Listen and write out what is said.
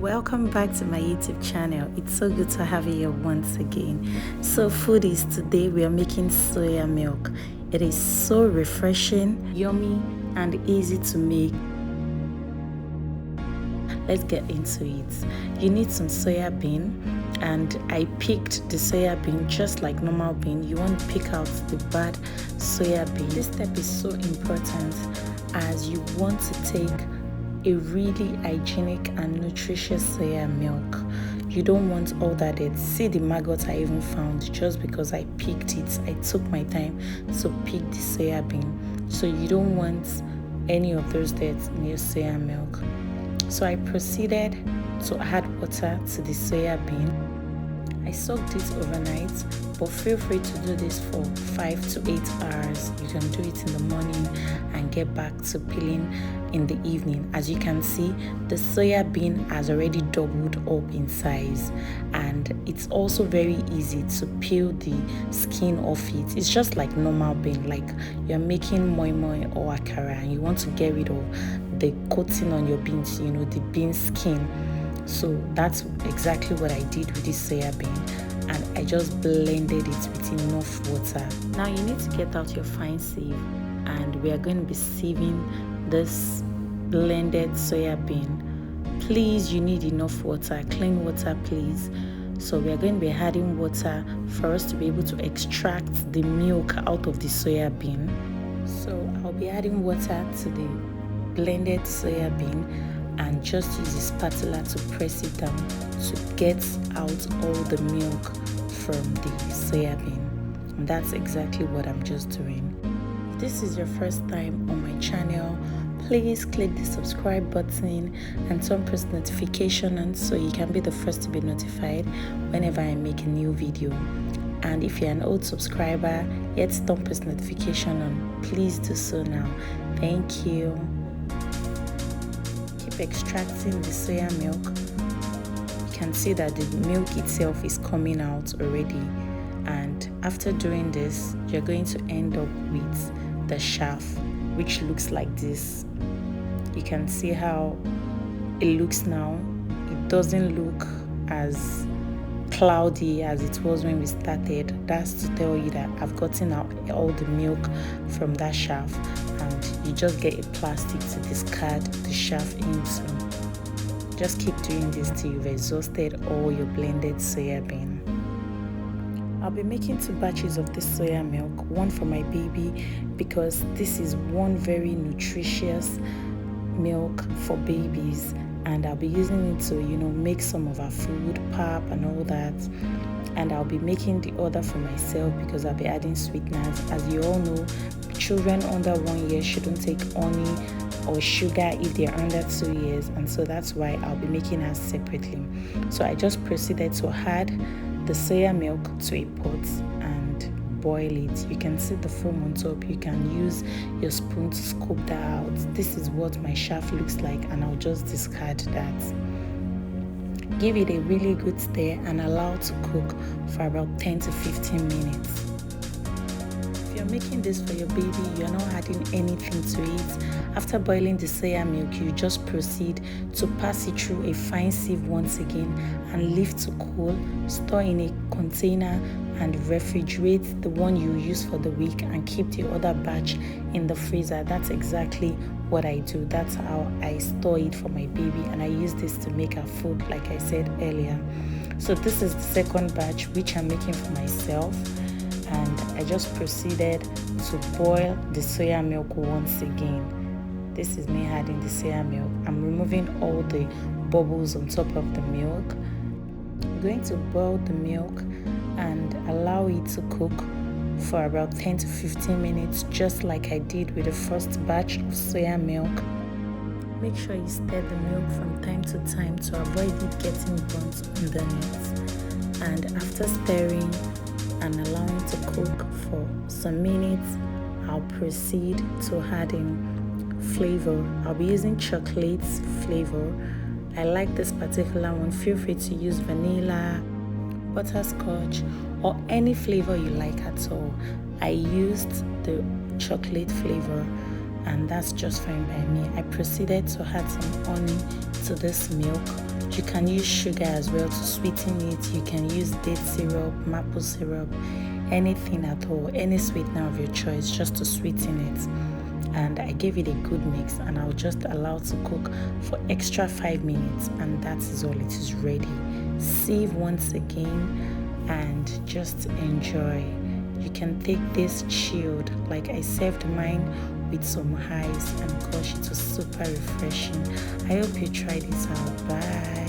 welcome back to my YouTube channel. It's so good to have you here once again. So foodies, today we are making soya milk. It is so refreshing, yummy and easy to make. Let's get into it. You need some soya bean, and I picked the soya bean just like normal bean. You want to pick out the bad soya bean. This step is so important as you want to take a really hygienic and nutritious soya milk. You don't want all that dead. See the maggot I even found just because I picked it. I took my time to pick the soya bean. So you don't want any of those dead in your soya milk. So I proceeded to add water to the soya bean. I soaked it overnight, but feel free to do this for 5 to 8 hours. You can do it in the morning and get back to peeling in the evening. As you can see, the soya bean has already doubled up in size, and it's also very easy to peel the skin off it. It's just like normal bean, like you're making moi moi or akara and you want to get rid of the coating on your beans, you know, the bean skin. So that's exactly what I did with this soya bean, and I just blended it with enough water. Now you need to get out your fine sieve, and we are going to be sieving this blended soya bean. Please, you need enough water, clean water please. So we are going to be adding water for us to be able to extract the milk out of the soya bean. So I'll be adding water to the blended soya bean and just use a spatula to press it down to get out all the milk from the soya bean. And that's exactly what I'm just doing. If this is your first time on my channel, please click the subscribe button and turn post notification on so you can be the first to be notified whenever I make a new video. And if you're an old subscriber yet turn post notification on, please do so now. Thank you. Extracting the soya milk. You can see that the milk itself is coming out already, and after doing this you're going to end up with the chaff, which looks like this. You can see how it looks now. It doesn't look as cloudy as it was when we started. That's to tell you that I've gotten out all the milk from that chaff, and you just get a plastic to discard the chaff into. Just keep doing this till you've exhausted all your blended soya bean. I'll be making 2 batches of this soya milk, one for my baby because this is one very nutritious milk for babies, and I'll be using it to, you know, make some of our food, pap and all that. And I'll be making the other for myself because I'll be adding sweeteners. As you all know, children under 1 year shouldn't take honey or sugar if they're under 2 years, and so that's why I'll be making her separately. So I just proceeded to add the soya milk to a pot and boil it. You can see the foam on top. You can use your spoon to scoop that out. This is what my chaff looks like, and I'll just discard that. Give it a really good stir and allow to cook for about 10 to 15 minutes. If you're making this for your baby, you're not adding anything to it. After boiling the soya milk, you just proceed to pass it through a fine sieve once again and leave to cool. Store in a container and refrigerate the one you use for the week and keep the other batch in the freezer. That's exactly what I do. That's how I store it for my baby, and I use this to make her food like I said earlier. So this is the second batch which I'm making for myself, and I just proceeded to boil the soya milk once again. This is me adding the soya milk. I'm removing all the bubbles on top of the milk. I'm going to boil the milk and allow it to cook for about 10 to 15 minutes, just like I did with the first batch of soya milk. Make sure you stir the milk from time to time to avoid it getting burnt underneath. And after stirring and allowing it to cook for some minutes, I'll proceed to adding flavor. I'll be using chocolate flavor. I like this particular one. Feel free to use vanilla, butterscotch, or any flavor you like at all. I used the chocolate flavor, and that's just fine by me. I proceeded to add some honey to this milk You can use sugar as well to sweeten it. You can use date syrup, maple syrup, anything at all, any sweetener of your choice, just to sweeten it. And I gave it a good mix, and I'll just allow it to cook for extra 5 minutes, and that is all. It is ready. Sieve once again and just enjoy. You can take this chilled, like I served mine with some ice, and gosh, it was super refreshing. I hope you try this out. Bye.